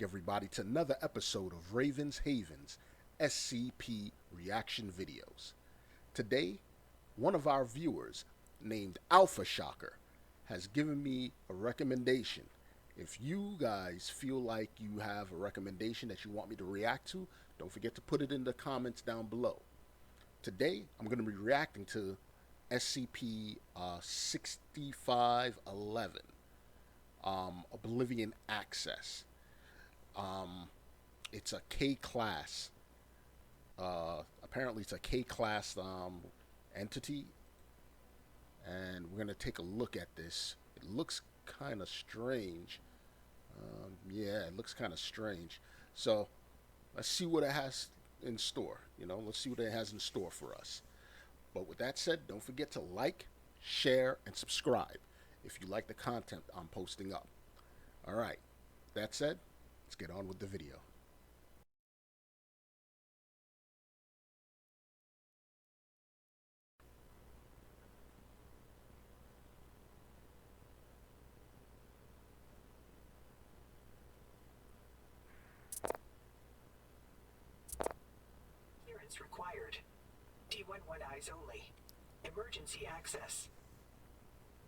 everybody, to another episode of Raven's Haven's SCP reaction videos. Today, one of our viewers, named Alpha Shocker, has given me a recommendation. If you guys feel like you have a recommendation that you want me to react to, don't forget to put it in the comments down below. Today, I'm going to be reacting to SCP-6511, Oblivion Access. It's a K-class. Apparently, it's a K-class entity, and we're gonna take a look at this. It looks kind of strange. Yeah, it looks kind of strange. So let's see what it has in store. Let's see what it has in store for us. But with that said, don't forget to like, share, and subscribe if you like the content I'm posting up. All right. That said, let's get on with the video. Clearance required. D11 eyes only. Emergency access.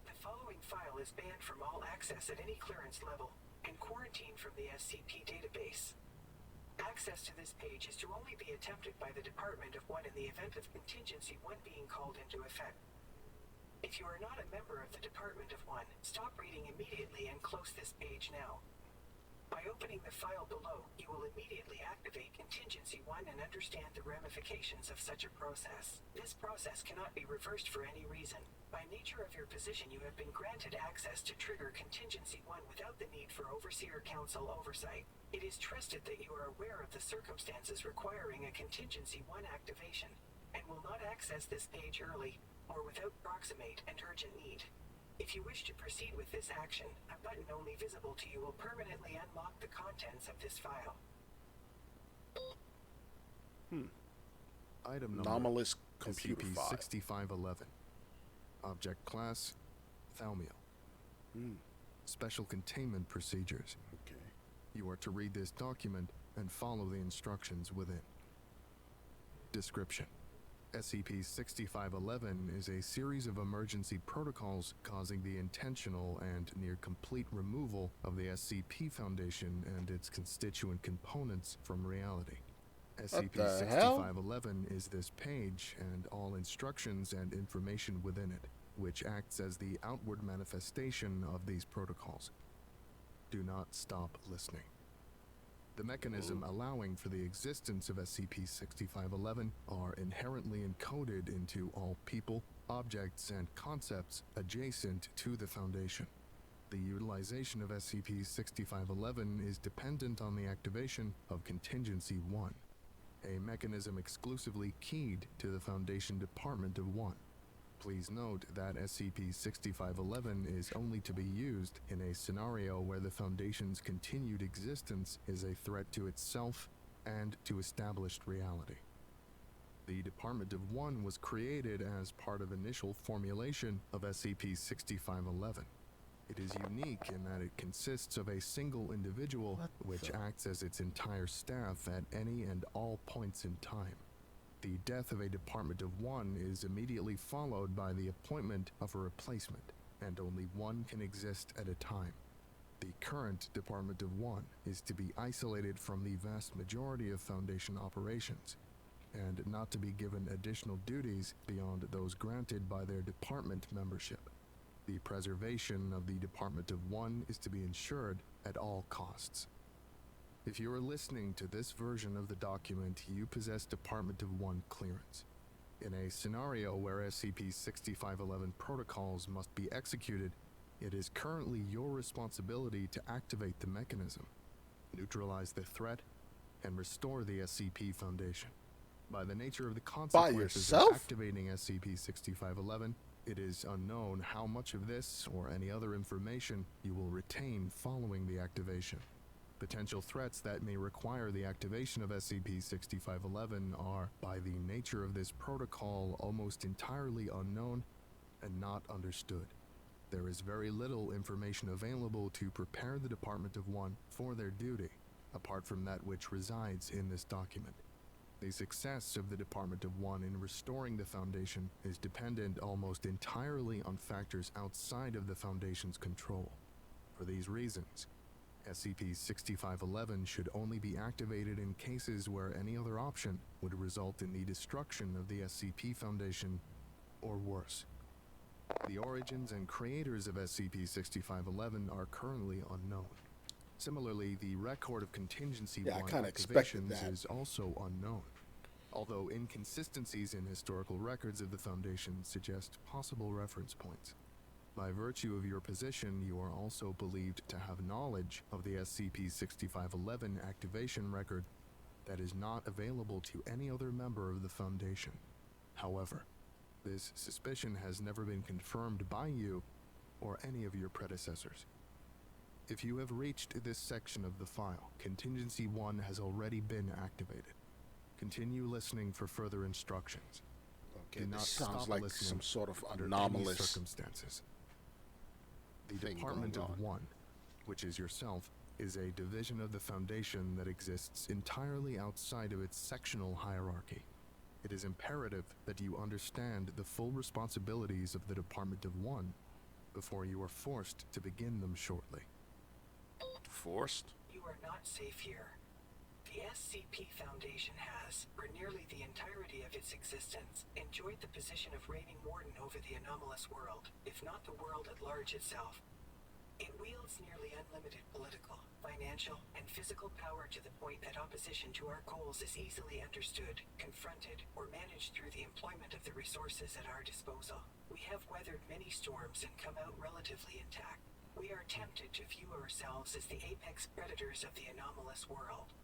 The following file is banned from all access at any clearance level and quarantined from the SCP database. Access to this page is to only be attempted by the Department of 1 in the event of Contingency 1 being called into effect. If you are not a member of the Department of 1, stop reading immediately and close this page now. By opening the file below, you will immediately activate Contingency 1 and understand the ramifications of such a process. This process cannot be reversed for any reason. By nature of your position, you have been granted access to trigger Contingency 1 without the need for Overseer Council oversight. It is trusted that you are aware of the circumstances requiring a Contingency 1 activation, and will not access this page early or without proximate and urgent need. If you wish to proceed with this action, a button only visible to you will permanently unlock the contents of this file. Item number Anomalous computer file. SCP-6511. Object class, Thaumiel. Special containment procedures. Okay. You are to read this document and follow the instructions within. Description. SCP-6511 is a series of emergency protocols causing the intentional and near complete removal of the SCP Foundation and its constituent components from reality. SCP-6511 is this page and all instructions and information within it, which acts as the outward manifestation of these protocols. Do not stop listening. The mechanism allowing for the existence of SCP-6511 are inherently encoded into all people, objects, and concepts adjacent to the Foundation. The utilization of SCP-6511 is dependent on the activation of Contingency 1, a mechanism exclusively keyed to the Foundation Department of 1. Please note that SCP-6511 is only to be used in a scenario where the Foundation's continued existence is a threat to itself and to established reality. The Department of 1 was created as part of initial formulation of SCP-6511. It is unique in that it consists of a single individual which acts as its entire staff at any and all points in time. The death of a Department of 1 is immediately followed by the appointment of a replacement, and only one can exist at a time. The current Department of 1 is to be isolated from the vast majority of Foundation operations, and not to be given additional duties beyond those granted by their department membership. The preservation of the Department of 1 is to be ensured at all costs. If you are listening to this version of the document, you possess Department of 1 clearance. In a scenario where SCP-6511 protocols must be executed, it is currently your responsibility to activate the mechanism, neutralize the threat, and restore the SCP Foundation. By the nature of the consequences of activating SCP-6511, it is unknown how much of this or any other information you will retain following the activation. Potential threats that may require the activation of SCP-6511 are, by the nature of this protocol, almost entirely unknown and not understood. There is very little information available to prepare the Department of 1 for their duty, apart from that which resides in this document. The success of the Department of One in restoring the Foundation is dependent almost entirely on factors outside of the Foundation's control. For these reasons, SCP-6511 should only be activated in cases where any other option would result in the destruction of the SCP Foundation, or worse. The origins and creators of SCP-6511 are currently unknown. Similarly, the record of Contingency Yeah, I 1 kinda expected activations that. is also unknown, although inconsistencies in historical records of the Foundation suggest possible reference points. By virtue of your position, you are also believed to have knowledge of the SCP-6511 activation record that is not available to any other member of the Foundation. However, this suspicion has never been confirmed by you or any of your predecessors. If you have reached this section of the file, Contingency 1 has already been activated. Continue listening for further instructions. Okay, Do not this sounds stop like listening some sort of under anomalous any circumstances. The thing Department going of on. One, which is yourself, is a division of the Foundation that exists entirely outside of its sectional hierarchy. It is imperative that you understand the full responsibilities of the Department of One before you are forced to begin them shortly. Forced? You are not safe here. The SCP Foundation has, for nearly the entirety of its existence, enjoyed the position of reigning warden over the anomalous world, if not the world at large itself. It wields nearly unlimited political, financial, and physical power to the point that opposition to our goals is easily understood, confronted, or managed through the employment of the resources at our disposal. We have weathered many storms and come out relatively intact. We are tempted to view ourselves as the apex predators of the anomalous world.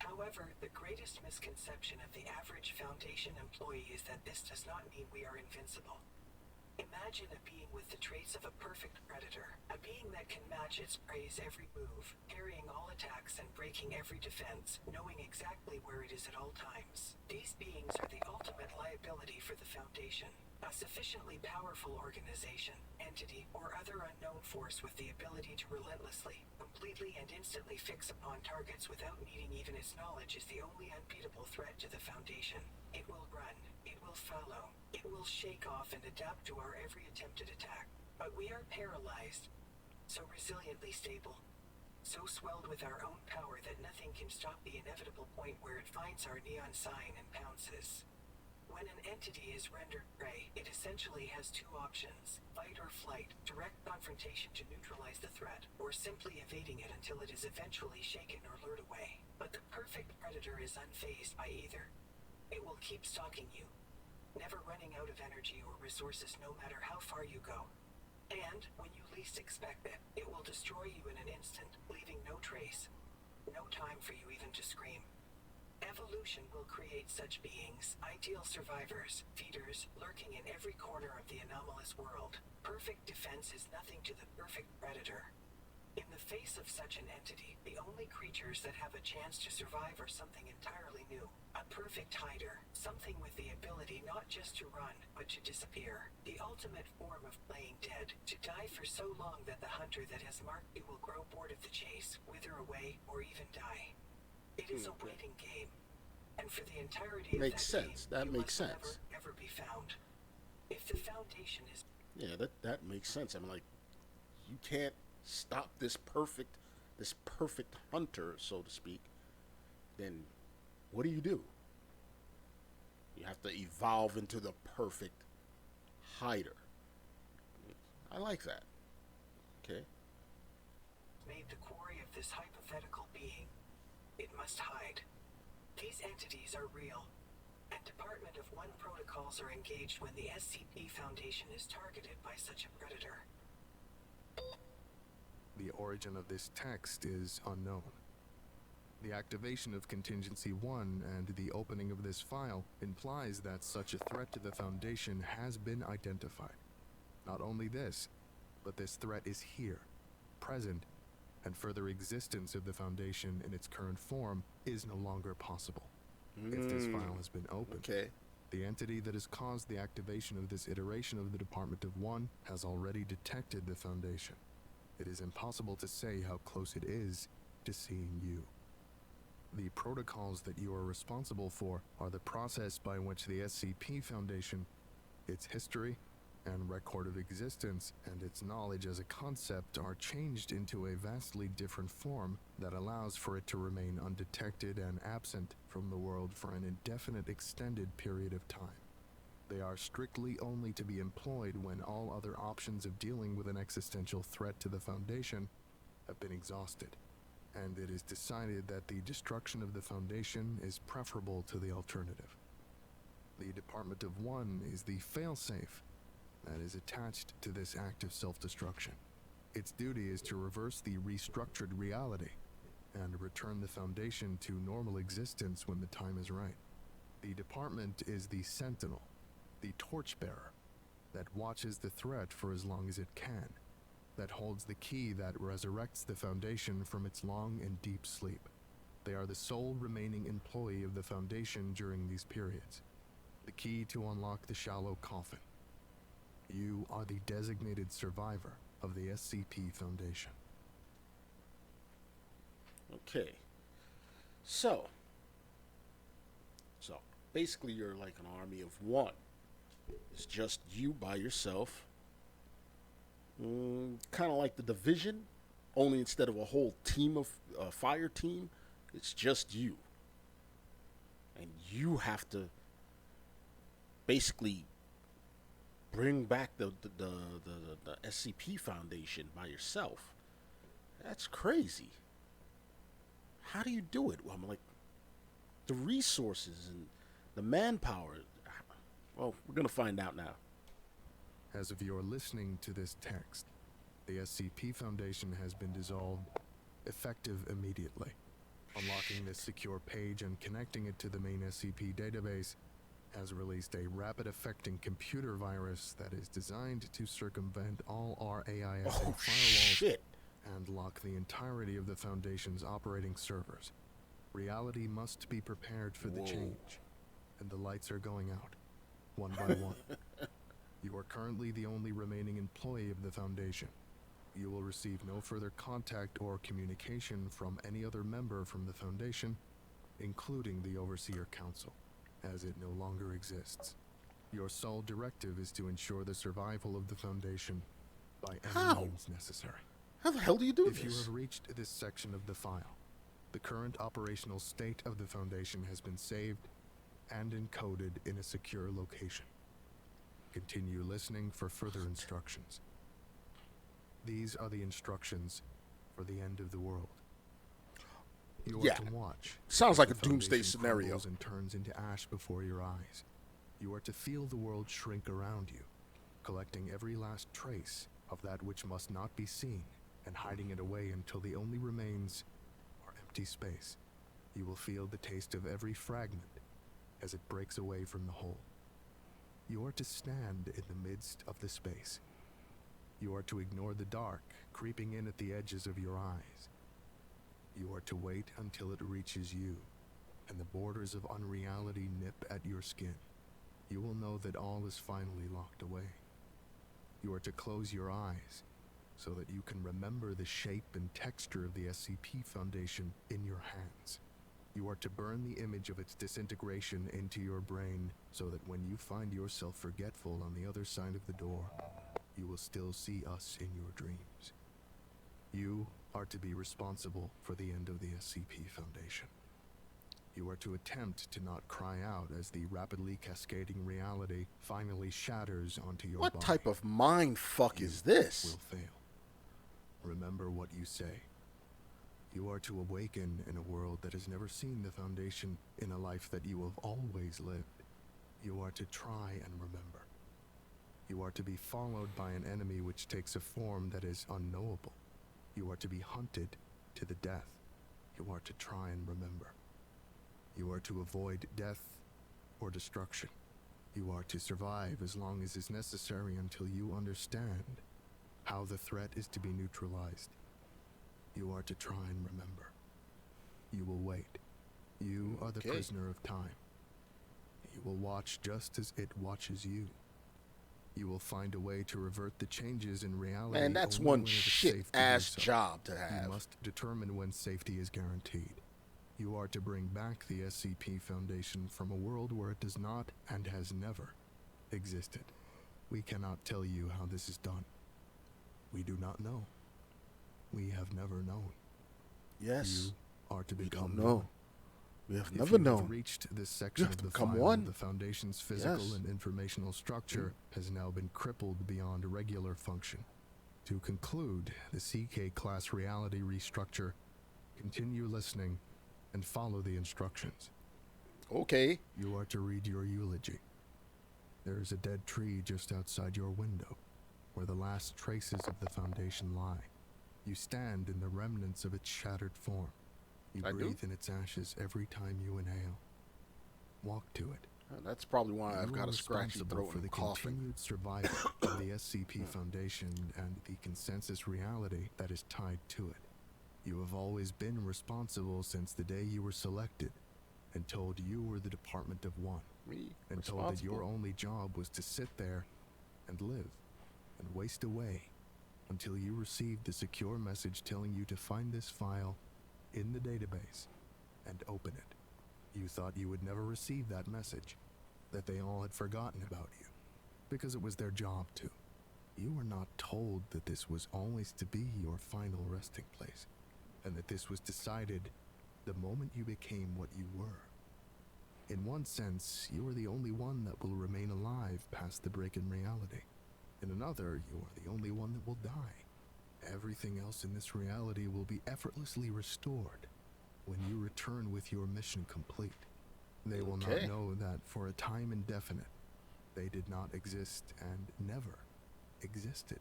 However, the greatest misconception of the average Foundation employee is that this does not mean we are invincible. Imagine a being with the traits of a perfect predator, a being that can match its prey's every move, parrying all attacks and breaking every defense, knowing exactly where it is at all times. These beings are the ultimate liability for the Foundation, a sufficiently powerful organization, entity, or other unknown force with the ability to relentlessly, completely, and instantly fix upon targets without needing even its knowledge is the only unbeatable threat to the Foundation. It will run, it will follow, it will shake off and adapt to our every attempted attack. But we are paralyzed, so resiliently stable, so swelled with our own power that nothing can stop the inevitable point where it finds our neon sign and pounces. When an entity is rendered prey, it essentially has two options: fight or flight, direct confrontation to neutralize the threat, or simply evading it until it is eventually shaken or lured away. But the perfect predator is unfazed by either. It will keep stalking you, never running out of energy or resources no matter how far you go. And, when you least expect it, it will destroy you in an instant, leaving no trace. No time for you even to scream. Evolution will create such beings, ideal survivors, feeders, lurking in every corner of the anomalous world. Perfect defense is nothing to the perfect predator. In the face of such an entity, the only creatures that have a chance to survive are something entirely new. A perfect hider, something with the ability not just to run, but to disappear. The ultimate form of playing dead, to die for so long that the hunter that has marked you will grow bored of the chase, wither away, or even die. It is a waiting game, and for the entirety of Makes that sense. game, That you makes must sense. never, ever be found. If the Foundation is Yeah, that makes sense. I mean, like, you can't stop this perfect hunter, so to speak. Then what do? You have to evolve into the perfect hider. I like that. Okay. made the quarry of this hypothetical being, it must hide. These entities are real, and Department of One protocols are engaged when the SCP Foundation is targeted by such a predator. The origin of this text is unknown. The activation of Contingency 1 and the opening of this file implies that such a threat to the Foundation has been identified. Not only this, but this threat is here, present, and further existence of the Foundation in its current form is no longer possible. If this file has been opened, the entity that has caused the activation of this iteration of the Department of One has already detected the Foundation. It is impossible to say how close it is to seeing you. The protocols that you are responsible for are the process by which the SCP Foundation, its history and record of existence, and its knowledge as a concept are changed into a vastly different form that allows for it to remain undetected and absent from the world for an indefinite extended period of time. They are strictly only to be employed when all other options of dealing with an existential threat to the Foundation have been exhausted, and it is decided that the destruction of the Foundation is preferable to the alternative. The Department of One is the failsafe that is attached to this act of self-destruction. Its duty is to reverse the restructured reality and return the Foundation to normal existence when the time is right. The department is the sentinel, the torchbearer, that watches the threat for as long as it can, that holds the key that resurrects the Foundation from its long and deep sleep. They are the sole remaining employee of the Foundation during these periods, the key to unlock the shallow coffin. You are the designated survivor of the SCP Foundation. Okay. So basically you're like an army of one. It's just you by yourself. Kind of like the Division, only instead of a whole team of fire team, it's just you. And you have to basically bring back the SCP Foundation by yourself. That's crazy. How do you do it? Well, I'm like, the resources and the manpower. Well, we're going to find out now. As of your listening to this text, the SCP Foundation has been dissolved, effective immediately. Unlocking this secure page and connecting it to the main SCP database has released a rapid-affecting computer virus that is designed to circumvent all RAISA firewalls Shit. and lock the entirety of the Foundation's operating servers. Reality must be prepared for the change, and the lights are going out, one by one. You are currently the only remaining employee of the Foundation. You will receive no further contact or communication from any other member from the Foundation, including the Overseer Council, as it no longer exists. Your sole directive is to ensure the survival of the Foundation by any means necessary. How the hell do you do If this? you have reached this section of the file, the current operational state of the Foundation has been saved and encoded in a secure location. Continue listening for further instructions. These are the instructions for the end of the world. You are to watch. Sounds like a the doomsday Foundation scenario. crumbles and turns into ash before your eyes. You are to feel the world shrink around you, collecting every last trace of that which must not be seen and hiding it away until the only remains are empty space. You will feel the taste of every fragment as it breaks away from the whole. You are to stand in the midst of the space. You are to ignore the dark creeping in at the edges of your eyes. You are to wait until it reaches you, and the borders of unreality nip at your skin. You will know that all is finally locked away. You are to close your eyes so that you can remember the shape and texture of the SCP Foundation in your hands. You are to burn the image of its disintegration into your brain so that when you find yourself forgetful on the other side of the door, you will still see us in your dreams. You are to be responsible for the end of the SCP Foundation. You are to attempt to not cry out as the rapidly cascading reality finally shatters onto your body. What type of mind fuck is this? Will fail. Remember what you say. You are to awaken in a world that has never seen the Foundation, in a life that you have always lived. You are to try and remember. You are to be followed by an enemy which takes a form that is unknowable. You are to be hunted to the death. You are to try and remember. You are to avoid death or destruction. You are to survive as long as is necessary until you understand how the threat is to be neutralized. You are to try and remember. You will wait. You are the prisoner of time. You will watch just as it watches you. You will find a way to revert the changes in reality. Man, that's only one when it is shit safe to do ass so. job to have. You must determine when safety is guaranteed. You are to bring back the SCP Foundation from a world where it does not and has never existed. We cannot tell you how this is done. We do not know. We have never known. Yes. You are to We become don't know. one. We have If never you known. have reached this section have of to the become file, one. the Foundation's physical Yes. and informational structure has now been crippled beyond regular function. To conclude the CK class reality restructure, continue listening and follow the instructions. Okay. You are to read your eulogy. There is a dead tree just outside your window, where the last traces of the Foundation lie. You stand in the remnants of its shattered form. You I do? breathe in its ashes every time you inhale. Walk to it. That's probably why I've You got are a scratchy responsible throat for and the coughing. continued survival of the SCP Foundation and the consensus reality that is tied to it. You have always been responsible since the day you were selected and told you were the Department of One, Me and told that your responsible? only job was to sit there and live and waste away until you received the secure message telling you to find this file in the database and open it. You thought you would never receive that message, that they all had forgotten about you, because it was their job to. You were not told that this was always to be your final resting place, and that this was decided the moment you became what you were. In one sense, you are the only one that will remain alive past the break in reality. In another, you are the only one that will die. Everything else in this reality will be effortlessly restored when you return with your mission complete. They will not Okay. know that for a time indefinite, they did not exist and never existed.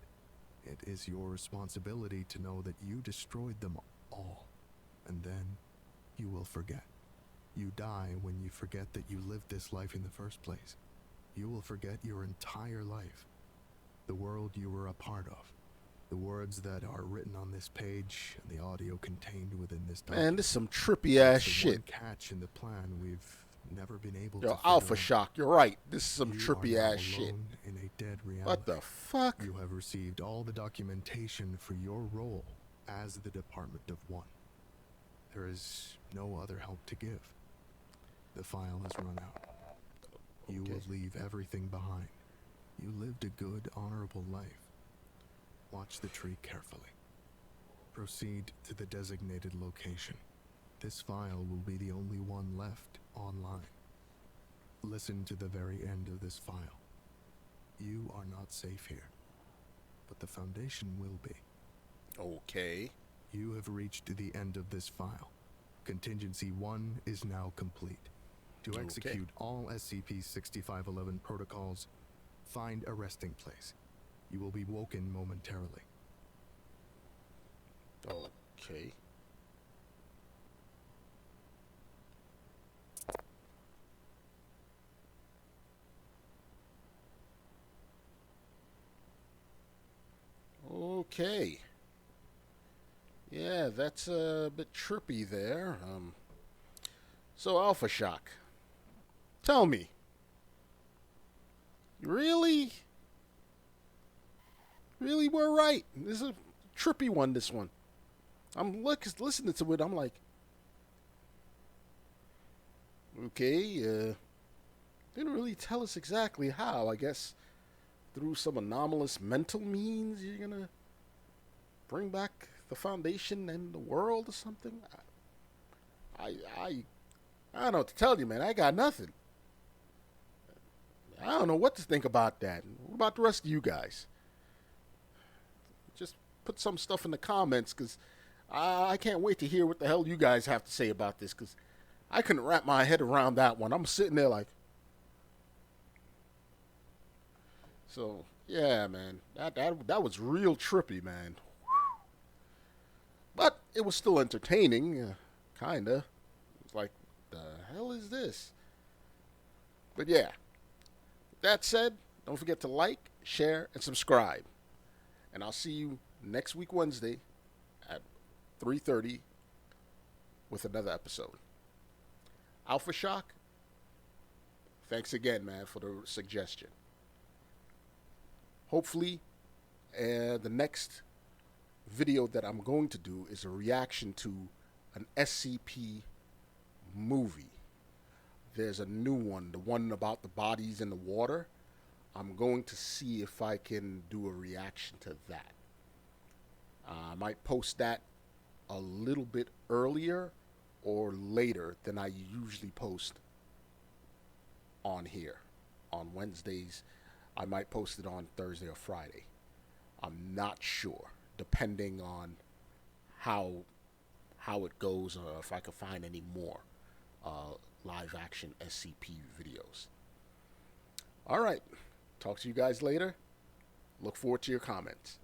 It is your responsibility to know that you destroyed them all, and then you will forget. You die when you forget that you lived this life in the first place. You will forget your entire life, the world you were a part of, the words that are written on this page, and the audio contained within this document. Man, this is some trippy ass It's the shit. one catch in the plan we've never been able to Yo, figure Alpha out. Shock, you're right. This is some You trippy are now ass shit. alone in a dead reality. What the fuck? You have received all the documentation for your role as the Department of One. There is no other help to give. The file has run out. You Okay. will leave everything behind. You lived a good, honorable life. Watch the tree carefully. Proceed to the designated location. This file will be the only one left online. Listen to the very end of this file. You are not safe here, but the Foundation will be. Okay. You have reached the end of this file. Contingency 1 is now complete. To Okay. execute all SCP-6511 protocols, find a resting place. You will be woken momentarily. Okay. Okay. Yeah, that's a bit trippy there. So Alpha Shock, tell me, really were right? This is a trippy one. This one, I'm listening to it. I'm like, okay, didn't really tell us exactly how. I guess through some anomalous mental means you're gonna bring back the Foundation and the world or something. I don't know what to tell you, man. I got nothing. I don't know what to think about that. What about the rest of you guys? Just put some stuff in the comments, because I can't wait to hear what the hell you guys have to say about this, because I couldn't wrap my head around that one. I'm sitting there like... So, yeah, man. That was real trippy, man. But it was still entertaining, kinda. It's like, the hell is this? But yeah. That said, don't forget to like, share, and subscribe. And I'll see you next week Wednesday at 3:30 with another episode. Alpha Shock, thanks again, man, for the suggestion. Hopefully, the next video that I'm going to do is a reaction to an SCP movie. There's a new one, the one about the bodies in the water. I'm going to see if I can do a reaction to that. I might post that a little bit earlier or later than I usually post on here. On Wednesdays, I might post it on Thursday or Friday. I'm not sure, depending on how it goes, or if I can find any more live action SCP videos. All right, talk to you guys later. Look forward to your comments.